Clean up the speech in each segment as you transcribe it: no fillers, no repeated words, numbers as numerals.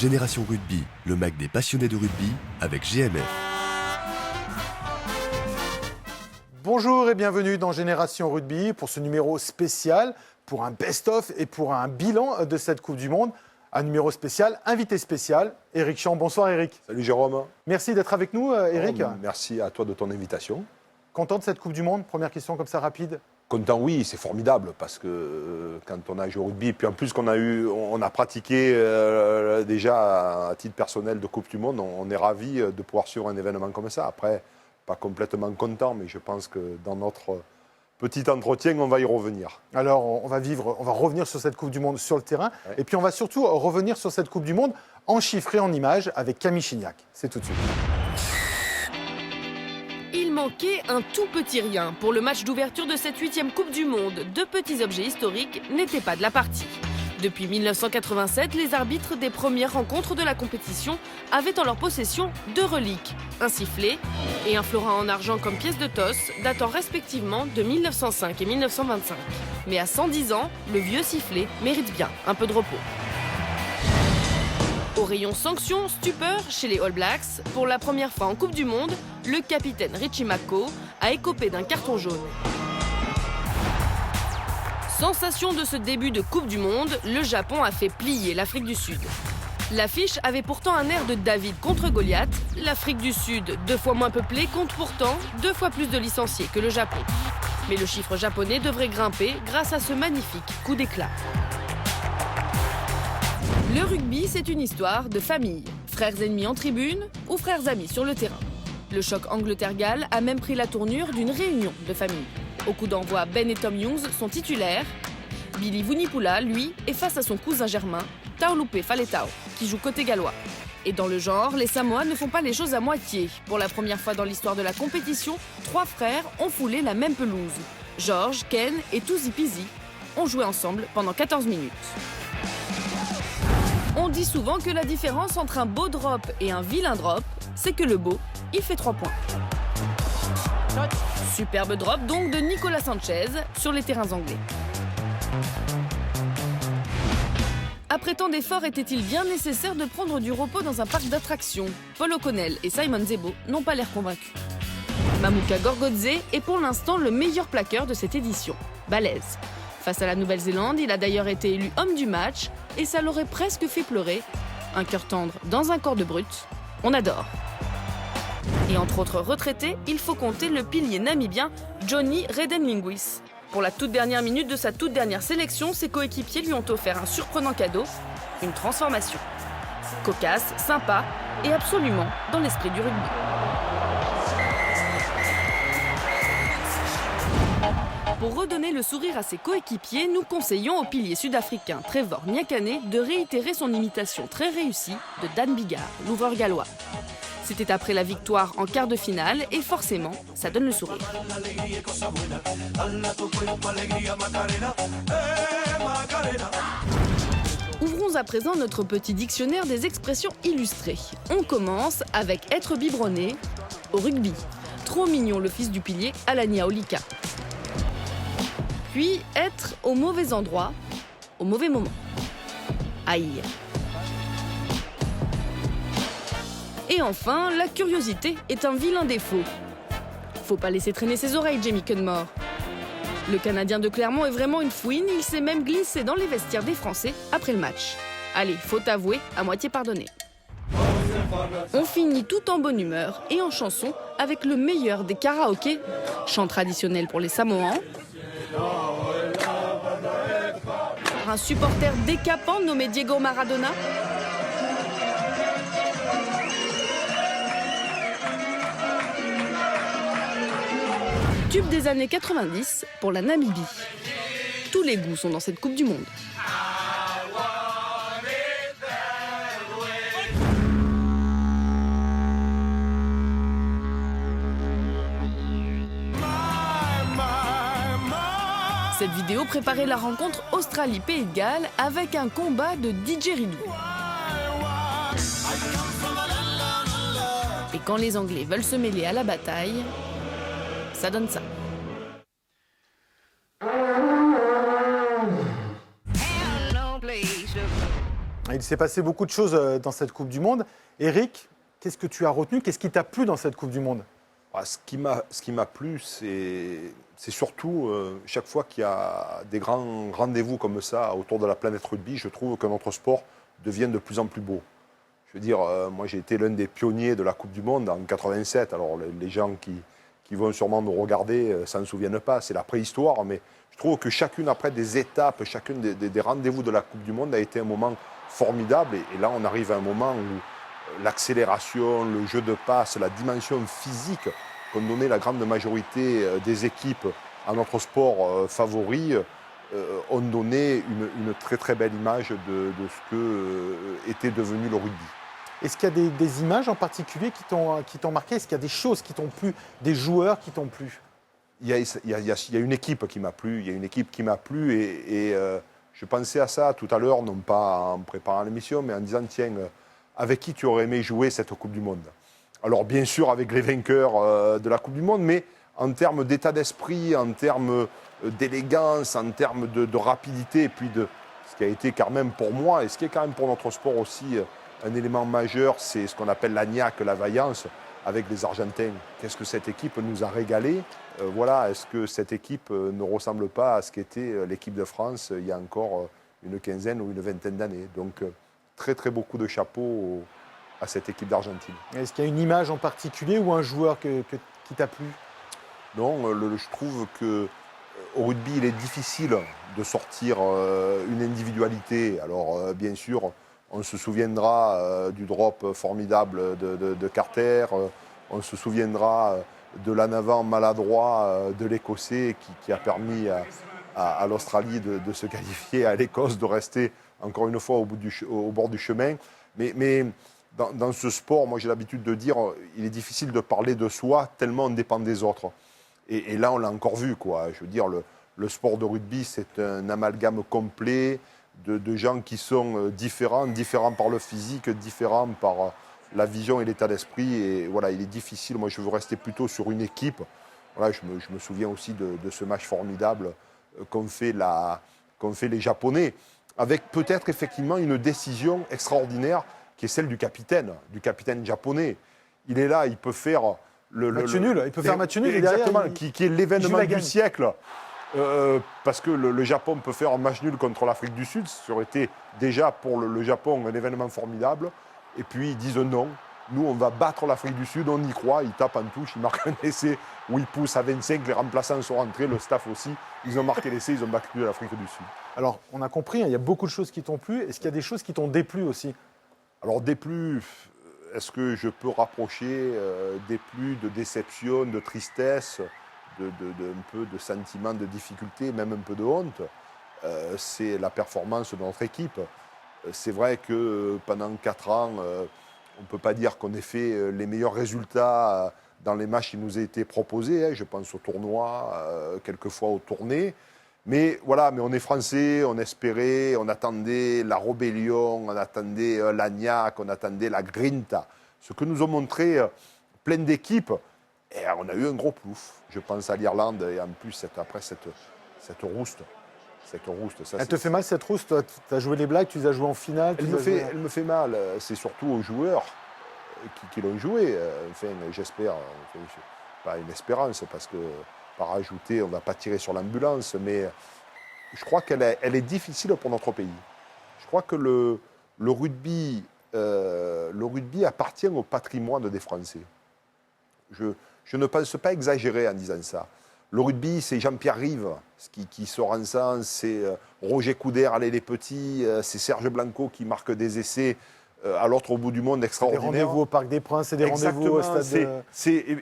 Génération Rugby, le mag des passionnés de rugby avec GMF. Bonjour et bienvenue dans Génération Rugby pour ce numéro spécial, pour un best-of et pour un bilan de cette Coupe du Monde. Un numéro spécial, invité spécial, Éric Champ. Bonsoir Éric. Salut Jérôme. Merci d'être avec nous Éric. Merci à toi de ton invitation. Content de cette Coupe du Monde? Première question comme ça rapide. Content, oui, c'est formidable parce que quand on a joué au rugby, et puis en plus on a pratiqué déjà à titre personnel de Coupe du Monde, on est ravis de pouvoir suivre un événement comme ça. Après, pas complètement content, mais je pense que dans notre petit entretien, on va y revenir. Alors, on va revenir sur cette Coupe du Monde sur le terrain, ouais. Et puis on va surtout revenir sur cette Coupe du Monde en chiffres et en images avec Camille Chignac. C'est tout de suite. Il manquait un tout petit rien pour le match d'ouverture de cette 8e Coupe du Monde. Deux petits objets historiques n'étaient pas de la partie. Depuis 1987, les arbitres des premières rencontres de la compétition avaient en leur possession deux reliques, un sifflet et un florin en argent comme pièce de toss, datant respectivement de 1905 et 1925. Mais à 110 ans, le vieux sifflet mérite bien un peu de repos. Au rayon sanctions, stupeur chez les All Blacks, pour la première fois en Coupe du Monde, le capitaine Richie McCaw a écopé d'un carton jaune. Sensation de ce début de Coupe du Monde, le Japon a fait plier l'Afrique du Sud. L'affiche avait pourtant un air de David contre Goliath. L'Afrique du Sud, 2 fois moins peuplée, compte pourtant 2 fois plus de licenciés que le Japon. Mais le chiffre japonais devrait grimper grâce à ce magnifique coup d'éclat. Le rugby, c'est une histoire de famille. Frères ennemis en tribune ou frères amis sur le terrain. Le choc Angleterre-Galles a même pris la tournure d'une réunion de famille. Au coup d'envoi, Ben et Tom Youngs sont titulaires. Billy Vunipola, lui, est face à son cousin germain, Taulupe Faletau, qui joue côté gallois. Et dans le genre, les Samoa ne font pas les choses à moitié. Pour la première fois dans l'histoire de la compétition, 3 frères ont foulé la même pelouse. George, Ken et Tuzi Pizi ont joué ensemble pendant 14 minutes. On dit souvent que la différence entre un beau drop et un vilain drop, c'est que le beau, il fait 3 points. Superbe drop donc de Nicolas Sanchez sur les terrains anglais. Après tant d'efforts, était-il bien nécessaire de prendre du repos dans un parc d'attractions? Paul O'Connell et Simon Zebo n'ont pas l'air convaincus. Mamuka Gorgodze est pour l'instant le meilleur plaqueur de cette édition. Balèze. Face à la Nouvelle-Zélande, il a d'ailleurs été élu homme du match et ça l'aurait presque fait pleurer. Un cœur tendre dans un corps de brute, on adore. Et entre autres retraités, il faut compter le pilier namibien Johnny Redden-Lingwis. Pour la toute dernière minute de sa toute dernière sélection, ses coéquipiers lui ont offert un surprenant cadeau, une transformation. Cocasse, sympa et absolument dans l'esprit du rugby. Pour redonner le sourire à ses coéquipiers, nous conseillons au pilier sud-africain Trevor Nyakane de réitérer son imitation très réussie de Dan Biggar, l'ouvreur gallois. C'était après la victoire en quart de finale et forcément, ça donne le sourire. Ouvrons à présent notre petit dictionnaire des expressions illustrées. On commence avec être biberonné au rugby. Trop mignon le fils du pilier Alania Olika. Puis être au mauvais endroit, au mauvais moment. Haïr. Et enfin, la curiosité est un vilain défaut. Faut pas laisser traîner ses oreilles, Jamie Cudmore. Le Canadien de Clermont est vraiment une fouine, il s'est même glissé dans les vestiaires des Français après le match. Allez, faut avouer, à moitié pardonné. On finit tout en bonne humeur et en chanson avec le meilleur des karaokés, chant traditionnel pour les Samoans, un supporter décapant nommé Diego Maradona, tube des années 90 pour la Namibie. Tous les goûts sont dans cette Coupe du Monde. Cette vidéo préparait la rencontre Australie-Pays de Galles avec un combat de didgeridoo. Et quand les Anglais veulent se mêler à la bataille, ça donne ça. Il s'est passé beaucoup de choses dans cette Coupe du Monde. Eric, qu'est-ce que tu as retenu? Qu'est-ce qui t'a plu dans cette Coupe du Monde? Ce qui m'a plu, c'est surtout chaque fois qu'il y a des grands rendez-vous comme ça autour de la planète rugby, je trouve que notre sport devient de plus en plus beau. Je veux dire, moi j'ai été l'un des pionniers de la Coupe du Monde en 87. Alors les gens qui vont sûrement nous regarder s'en souviennent pas, c'est la préhistoire, mais je trouve que chacune après des étapes, chacune des rendez-vous de la Coupe du Monde a été un moment formidable. Et là on arrive à un moment où l'accélération, le jeu de passe, la dimension physique qu'ont donné la grande majorité des équipes à notre sport favori ont donné une très très belle image de ce que était devenu le rugby. Est-ce qu'il y a des images en particulier qui t'ont marqué? Est-ce qu'il y a des choses qui t'ont plu, des joueurs qui t'ont plu? Il y a une équipe qui m'a plu, et je pensais à ça tout à l'heure, non pas en préparant l'émission, mais en disant, tiens, avec qui tu aurais aimé jouer cette Coupe du Monde? Alors bien sûr avec les vainqueurs de la Coupe du Monde, mais en termes d'état d'esprit, en termes d'élégance, en termes de rapidité, et puis de ce qui a été quand même pour moi, et ce qui est quand même pour notre sport aussi un élément majeur, c'est ce qu'on appelle la niaque, la vaillance, avec les Argentins. Qu'est-ce que cette équipe nous a régalé? Voilà, est-ce que cette équipe ne ressemble pas à ce qu'était l'équipe de France il y a encore une quinzaine ou une vingtaine d'années? Donc très très beaucoup de chapeaux à cette équipe d'Argentine. Est-ce qu'il y a une image en particulier ou un joueur qui t'a plu? Non, je trouve qu'au rugby, il est difficile de sortir une individualité. Alors bien sûr, on se souviendra du drop formidable de Carter, on se souviendra de l'en avant maladroit de l'Écossais qui a permis à l'Australie de se qualifier, à l'Écosse de rester encore une fois au bord du chemin. Mais dans ce sport, moi j'ai l'habitude de dire, il est difficile de parler de soi tellement on dépend des autres. Et là, on l'a encore vu, quoi. Je veux dire, le sport de rugby, c'est un amalgame complet de gens qui sont différents par le physique, différents par la vision et l'état d'esprit. Et voilà, il est difficile. Moi, je veux rester plutôt sur une équipe. Voilà, je me souviens aussi de ce match formidable qu'ont fait les Japonais, avec peut-être effectivement une décision extraordinaire qui est celle du capitaine japonais. Il est là, il peut faire match nul. Il peut faire match nul. Exactement, qui est l'événement du siècle. Parce que le Japon peut faire un match nul contre l'Afrique du Sud. Ça aurait été déjà pour le Japon un événement formidable. Et puis ils disent non, nous on va battre l'Afrique du Sud, on y croit. Ils tapent en touche, ils marquent un essai où ils poussent à 25, les remplaçants sont rentrés, le staff aussi. Ils ont marqué l'essai, ils ont battu l'Afrique du Sud. Alors on a compris, il y a beaucoup de choses qui t'ont plu. Est-ce qu'il y a des choses qui t'ont déplu aussi? Alors déplu, est-ce que je peux rapprocher déplu de déception, de tristesse, un peu de sentiment de difficulté, même un peu de honte? C'est la performance de notre équipe. C'est vrai que pendant 4 ans, on ne peut pas dire qu'on ait fait les meilleurs résultats dans les matchs qui nous ont été proposés. Je pense au tournoi, quelquefois aux tournées. Mais voilà, mais on est français, on espérait, on attendait la rébellion, on attendait la niaque, on attendait la grinta. Ce que nous ont montré plein d'équipes, et on a eu un gros plouf. Je pense à l'Irlande et en plus après cette rouste. Elle te fait mal cette rousse? Toi, tu as joué les Blacks, tu les as joués en finale? Elle me fait mal. C'est surtout aux joueurs qui l'ont joué. Enfin, j'espère. Enfin, pas une espérance, parce que par ajouter, on ne va pas tirer sur l'ambulance. Mais je crois qu'elle est difficile pour notre pays. Je crois que le rugby appartient au patrimoine des Français. Je ne pense pas exagérer en disant ça. Le rugby, c'est Jean-Pierre Rive qui sort en sens, c'est Roger Coudert, allez les petits, c'est Serge Blanco qui marque des essais à l'autre bout du monde extraordinaire. Des rendez-vous au Parc des Princes et des rendez-vous au stade.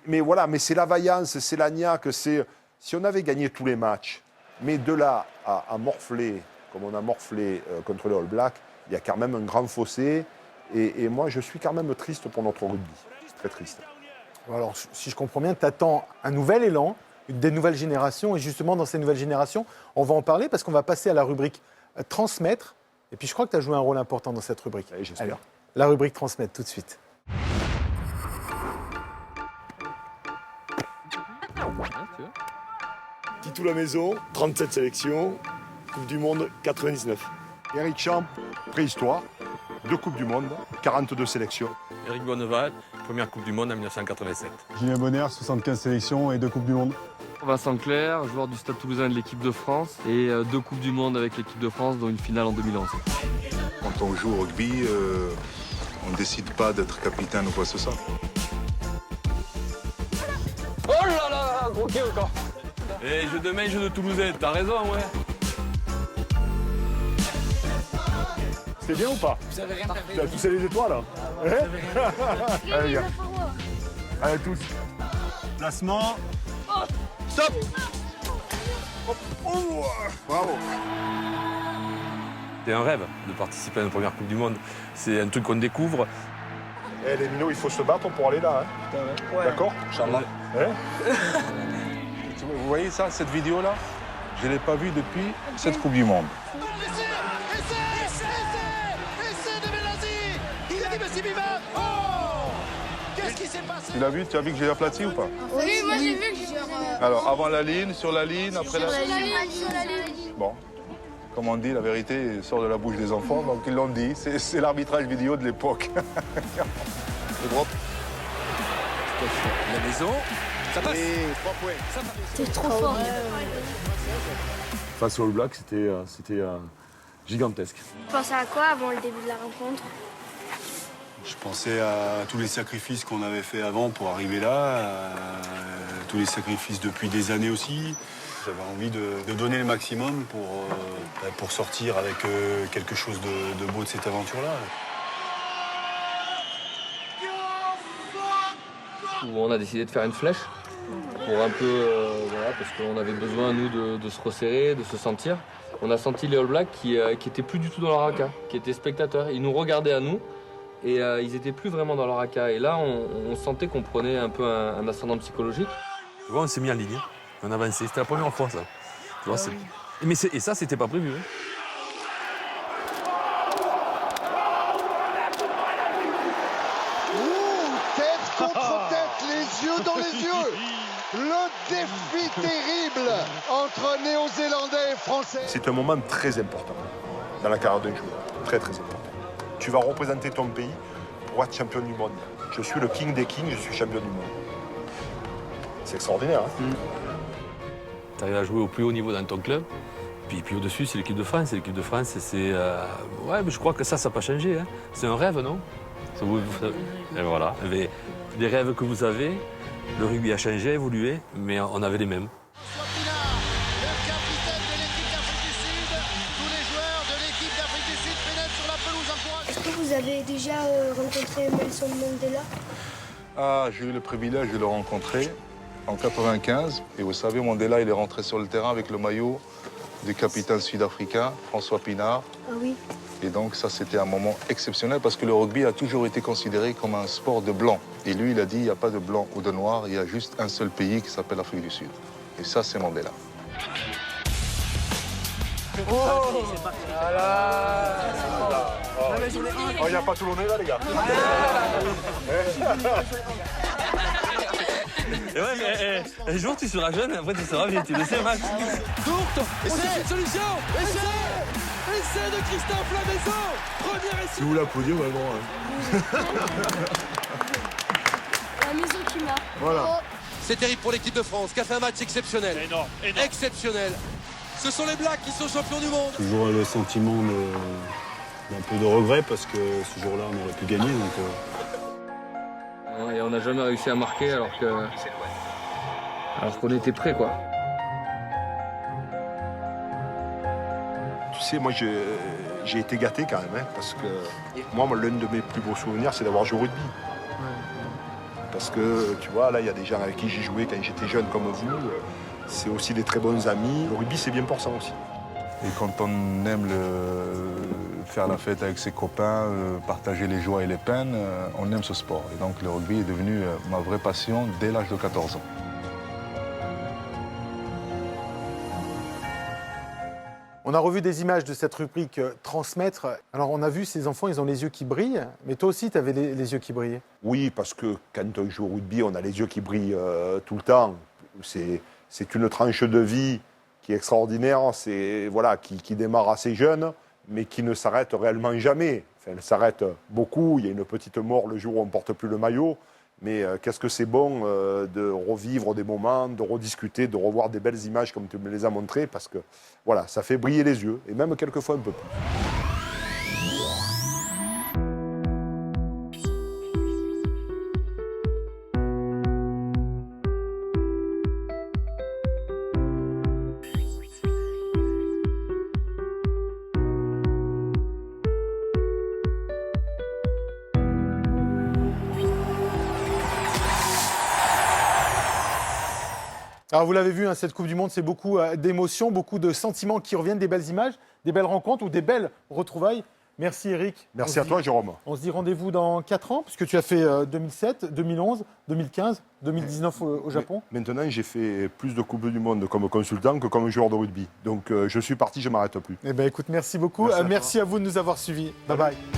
Mais voilà, mais c'est la vaillance, c'est la niaque. Si on avait gagné tous les matchs, mais de là à morfler, comme on a morflé contre les All Blacks, il y a quand même un grand fossé. Et moi, je suis quand même triste pour notre rugby. Très triste. Alors, si je comprends bien, tu attends un nouvel élan, des nouvelles générations. Et justement, dans ces nouvelles générations, on va en parler parce qu'on va passer à la rubrique Transmettre. Et puis, je crois que tu as joué un rôle important dans cette rubrique. Oui, j'espère. Alors, la rubrique Transmettre, tout de suite. Titou la maison, 37 sélections, Coupe du Monde 99. Éric Champ, préhistoire. 2 Coupes du Monde, 42 sélections. Éric Bonneval, première Coupe du Monde en 1987. Julien Bonner, 75 sélections et 2 Coupes du Monde. Vincent Clerc, joueur du Stade Toulousain de l'équipe de France et 2 Coupes du Monde avec l'équipe de France, dont une finale en 2011. Quand on joue au rugby, on ne décide pas d'être capitaine ou quoi que ce soit. Oh là là, gros kick encore. Et demain, jeu de Toulousain, t'as raison, ouais. C'était bien ou pas? Tu as poussé les étoiles là. Allez les gars. Allez tous. Placement. Stop. Oh, bravo. C'est un rêve de participer à une première Coupe du Monde. C'est un truc qu'on découvre. Eh les minots, il faut se battre pour aller là. Hein. Ouais. D'accord, Inch'Allah. Vous voyez ça, cette vidéo-là, je ne l'ai pas vue depuis cette Coupe du Monde. Tu l'as vu? Tu as vu que j'ai aplati ou pas? Oui, moi j'ai vu que j'ai... Alors, avant la ligne, sur la ligne, après la ligne. Sur la ligne. Bon, comme on dit, la vérité sort de la bouche des enfants, donc ils l'ont dit. C'est l'arbitrage vidéo de l'époque. Le drop. La maison. Ça passe. Et 3 points. C'est trop fort. Face au All Black, c'était gigantesque. Tu pensais à quoi avant le début de la rencontre? Je pensais à tous les sacrifices qu'on avait fait avant pour arriver là, tous les sacrifices depuis des années aussi. J'avais envie de donner le maximum pour sortir avec quelque chose de beau de cette aventure-là. Où on a décidé de faire une flèche pour un peu, voilà, parce qu'on avait besoin, nous, de se resserrer, de se sentir. On a senti les All Blacks qui étaient plus du tout dans leur haka, qui étaient spectateurs. Ils nous regardaient à nous et ils étaient plus vraiment dans leur haka. Et là, on sentait qu'on prenait un peu un ascendant psychologique. Tu vois, on s'est mis en ligne. On avançait. C'était la première fois, ça. Tu vois, et ça, c'était pas prévu. Hein. Tête contre tête, les yeux dans les yeux. Le défi terrible entre Néo-Zélandais et Français. C'est un moment très important dans la carrière d'un joueur. Très très important. Tu vas représenter ton pays pour être champion du monde. Je suis le king des kings, je suis champion du monde. C'est extraordinaire. Hein. Tu arrives à jouer au plus haut niveau dans ton club. Puis au-dessus, c'est l'équipe de France. L'équipe de France, c'est... Ouais, mais je crois que ça n'a pas changé. Hein. C'est un rêve, non? Et voilà. Les rêves que vous avez, le rugby a changé, a évolué, mais on avait les mêmes. Le capitaine de l'équipe d'Afrique du Sud, tous les joueurs de l'équipe d'Afrique du Sud pénètrent sur la pelouse encourageants. Est-ce que vous avez déjà rencontré Nelson Mandela? Ah, j'ai eu le privilège de le rencontrer en 95. Et vous savez, Mandela, il est rentré sur le terrain avec le maillot du capitaine sud-africain, François Pinard. Ah oui. Et donc ça, c'était un moment exceptionnel parce que le rugby a toujours été considéré comme un sport de blanc. Et lui, il a dit, il n'y a pas de blanc ou de noir, il y a juste un seul pays qui s'appelle l'Afrique du Sud. Et ça, c'est Mandela. Il n'y a pas Toulonnais là, les gars. Et ouais, mais un jour, tu seras jeune, après, tu seras vieux. Tu le sais, Max. Tourte, et c'est une solution. Essai de Christophe Lamaison. Premier essai. Si vous l'applaudir, vraiment. La maison qui marque. Voilà. C'est terrible pour l'équipe de France qui a fait un match exceptionnel. Énorme. Exceptionnel. Ce sont les Blacks qui sont champions du monde. Toujours le sentiment d'un peu de regret parce que ce jour-là, on aurait pu gagner. Et on n'a jamais réussi à marquer alors qu'on était prêts, quoi. Tu sais, moi, j'ai été gâté quand même, hein, parce que moi, l'un de mes plus beaux souvenirs, c'est d'avoir joué au rugby. Parce que, tu vois, là, il y a des gens avec qui j'ai joué quand j'étais jeune comme vous. C'est aussi des très bons amis. Le rugby, c'est bien pour ça aussi. Et quand on aime faire la fête avec ses copains, partager les joies et les peines, on aime ce sport. Et donc le rugby est devenu ma vraie passion dès l'âge de 14 ans. On a revu des images de cette rubrique Transmettre. Alors, on a vu ces enfants, ils ont les yeux qui brillent. Mais toi aussi, tu avais les yeux qui brillaient. Oui, parce que quand on joue au rugby, on a les yeux qui brillent tout le temps. C'est une tranche de vie qui est extraordinaire, voilà, qui démarre assez jeune, mais qui ne s'arrête réellement jamais. elle s'arrête beaucoup. Il y a une petite mort le jour où on ne porte plus le maillot. Mais qu'est-ce que c'est bon de revivre des moments, de rediscuter, de revoir des belles images comme tu me les as montrées, parce que voilà, ça fait briller les yeux, et même quelquefois un peu plus. Alors vous l'avez vu, hein, cette Coupe du Monde, c'est beaucoup d'émotions, beaucoup de sentiments qui reviennent, des belles images, des belles rencontres ou des belles retrouvailles. Merci Eric. Merci à toi Jérôme. On se dit rendez-vous dans 4 ans, puisque tu as fait 2007, 2011, 2015, 2019 au Japon. Maintenant, j'ai fait plus de Coupes du Monde comme consultant que comme joueur de rugby. Donc je suis parti, je ne m'arrête plus. Eh bien écoute, merci beaucoup. Merci à vous de nous avoir suivis. Bye bye.